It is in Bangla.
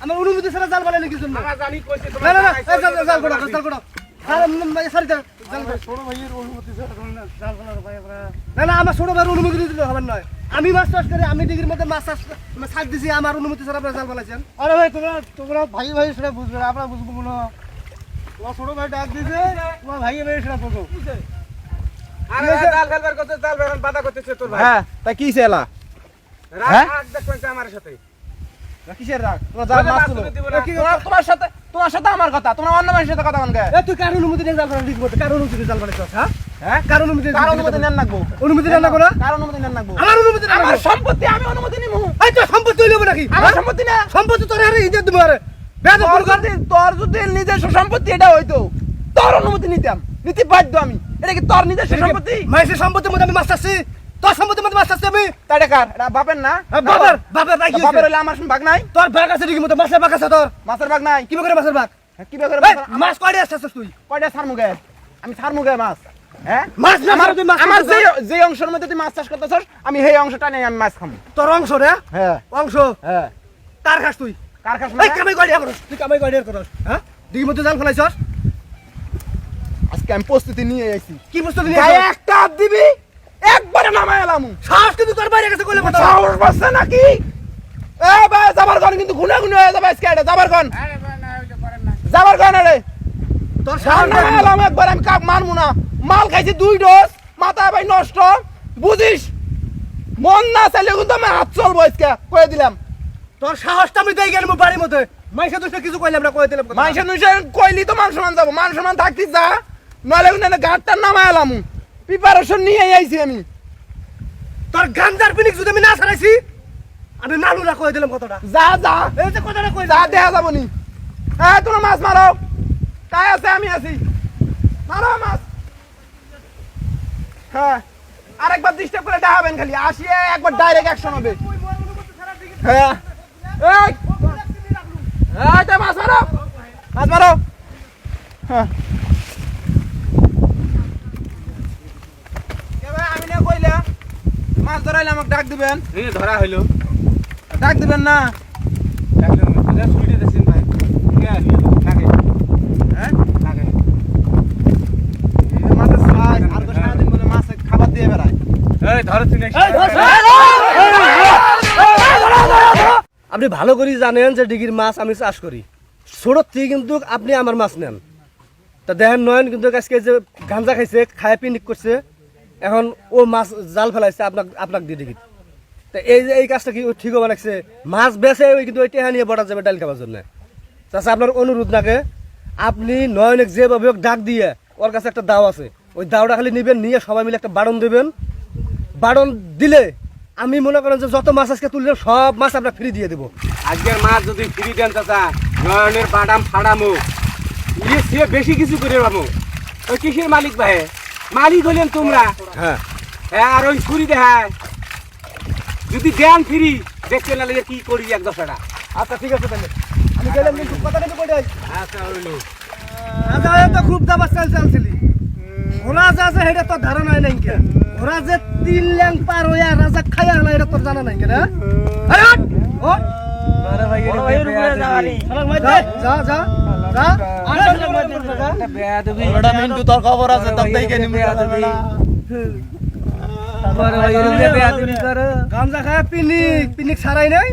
আমার অনুমতি ছাড়া জাল বানালে কি জন্য আমরা জানি কইছে না তোমার না না এই জাল করো আরে সরি জাল ছোট ভাইয়ের অনুমতি ছাড়া জাল ফেলার ভাই আমরা না না আমার ছোট ভাইয়ের অনুমতি দিতে হবে নয় আমি মাছ চাষ করি আমি ডিগ্রির মধ্যে মাছ চাষ ছাড় দিছি আমার অনুমতি ছাড়া আপনারা জাল বানাইছেন আরে ভাই তোমরা ভাই ভাই সেটা বুঝবে না আমরা বুঝবো না তোমার ছোট ভাই ডাক দিছে তোমার ভাই ভাই সেটা বুঝো আরে জাল ফেলবার করতে জাল ফেলার বাধা করতেছে তোর ভাই হ্যাঁ তাই কি সেলা রাগ দেখবেন আমার সাথে কিসের রাগ তোমার জাল মাছ তুলো তোমার সাথে আমার কথা তোমার অন্য মানুষের সাথে কথা বলকে এ তুই কার অনুমতি নিয়ে জাল বানালি করতে কার অনুমতি নিয়ে জাল বানাইছস হ্যাঁ হ্যাঁ কার অনুমতি কার অনুমতি নেন নাকবো অনুমতি নেন না কোন কার অনুমতি নেন নাকবো আমার অনুমতি নেন আমার সম্পত্তি আমি অনুমতি নিমু এই তো সম্পত্তি হইলো নাকি আমার সম্পত্তি না সম্পত্তি তোর আরে ইজ্জত দিব আরে বেদ তোর যদি নিজস্ব সম্পত্তি এটা হইতো তোর অনুমতি নিতাম নিতে বাধ্য আমি এটা কি তোর নিজস্ব সম্পত্তি মাইসের সম্পত্তির মধ্যে আমি মাছ চাচ্ছি তোর সম্পত্তির মধ্যে মাছ চাচ্ছি আমি তাই কার এটা বাপের না বাবার ভাই কি বাপের হইলে আমার ভাগ নাই তোর ভাগ আছে ঠিকই মতো মাছের ভাগ আছে তোর মাছের ভাগ নাই কি করে মাছের ভাগ কি করে মাছ কয়টা আসছিস তুই কয়টা ছাড় মুগে আমি ছাড় মুগে মাছ হ্যাঁ মাছ না আমার তুই মাছ আমার যে অংশের মধ্যে তুই মাছ চাষ করতেছস আমি সেই অংশটা নেই আমি মাছ খামু তোর অংশ রে হ্যাঁ অংশ হ্যাঁ কার খাস তুই কার খাস এই কামাই কয়টা করছ তুই কামাই কয়টা করছ হ্যাঁ ডিগির মধ্যে জাল ফলাইছস আজকে আমি প্রস্তুতি নিয়ে আইছি কি প্রস্তুতি নিয়ে গায়ে একটা হাত দিবি একবারে নামায় এলামু সাহস কিন্তু তোর বাইরে গেছে কইলে কথা সাহস বাসছে নাকি এ ভাই যাবার কোন কিন্তু গুনা গুনা হয়ে যাবে আজকে এটা যাবার কোন আরে ভাই না ওইটা করেন না যাবার কোন রে তোর সাহস সামনে নামায় এলাম একবার আমি কাক মারমু না মাল খাইছি 2 ডোজ মাথা ভাই নষ্ট বুঝিস মন না চাইলে কিন্তু আমি হাত চলবো আজকে কয়ে দিলাম তোর সাহসটা আমি দেই গেলাম বাড়ির মধ্যে মাইসা তুই কিছু কইলাম না কই দিলাম মানুষের নুষের কইলি তো মান সম্মান যাবো মান সম্মান থাকতি যা নইলে কিন্তু গাড়টা নামায় এলাম প্রিপারেশন নিয়ে আইছি আমি তোর গান্দার পিনিক যদি আমি না ছাড়াইছি আমি নানুরা কই দিলাম কথাটা যা যা এই যে কথাটা কই যা দেখা যাবো নি হ্যাঁ তোমরা মাছ মারো তাই আছে আমি আছি মারো মাছ হ্যাঁ আরেকবার ডিস্টার্ব করে ডাহাবেন খালি আসিয়ে একবার ডাইরেক্ট অ্যাকশন হবে হ্যাঁ এই এই তো মাছ মারো হ্যাঁ আমি না কইলা মাছ ধরাইলে আমাকে ডাক দিবেন এই ধরা হইলো ডাক দিবেন না ডাক্তার মধ্যে সুইটে দেন ভাই কে লাগে হ্যাঁ লাগে মাছ খায় আর তো সারাদিন বলে মাছ খাবার দিয়ে বেড়ায় এই ধরে তুই নেক্সট আপনি ভালো করে জানেন যে ডিগির মাছ আমি চাষ করি ছোট থেকে কিন্তু আপনি আমার মাছ নেন তা দেখেন নয়ন কিন্তু আজকে যে গাঞ্জা খাইছে খায় পিকনিক করছে এখন ও মাছ জাল ফেলাইছে আপনাক দিয়ে ডিগির তা এই যে এই কাজটা কি ও ঠিক হবে লাগছে মাছ বেছে ওই কিন্তু ওই টেহা নিয়ে বড়া যাবে ডাল খাবার জন্য চাষা আপনার অনুরোধ নাকে আপনি নয়নক যেভাবে হোক ডাক দিয়ে ওর কাছে একটা দাও আছে ওই দাওটা খালি নেবেন নিয়ে সবাই মিলে একটা বাড়ন দেবেন বাড়ন দিলে আমি মনে করেন যে যত মাছ আজকে তুললে সব মাছ আমরা ফ্রি দিয়ে দেবো আজকের মাছ যদি ফ্রি দেন চাচা নয়নের বাদাম ফাড়ামো ইয়ে সে বেশি কিছু করে পাবো ওই কিসের মালিক ভাই মালিক হলেন তোমরা হ্যাঁ হ্যাঁ আর ওই ছুরি দেখায় যদি দেন ফ্রি দেখতে না লাগে কি করি এক দশটা আচ্ছা ঠিক আছে তাহলে আমি গেলাম কিন্তু কথা কিন্তু কই আচ্ছা হইলো রাজা তো খুব দাবা চালছিলি ওরা যা আছে সেটা তোর ধারণা নাই নাকি ওরা যে 3 ল্যাং পার হইয়া রাজা খাইয়া হলো এটা তোর জানা নাই কেন আরে ও আরে ভাই এর উপরে যাওয়ানি যা যা যা ওটা মিন্টু তোর খবর আছে তব দেই কেন নিমু আরে ভাই এর উপরে বেয়াদবি করে গাঞ্জা খায় পিনিক ছাড়াই নাই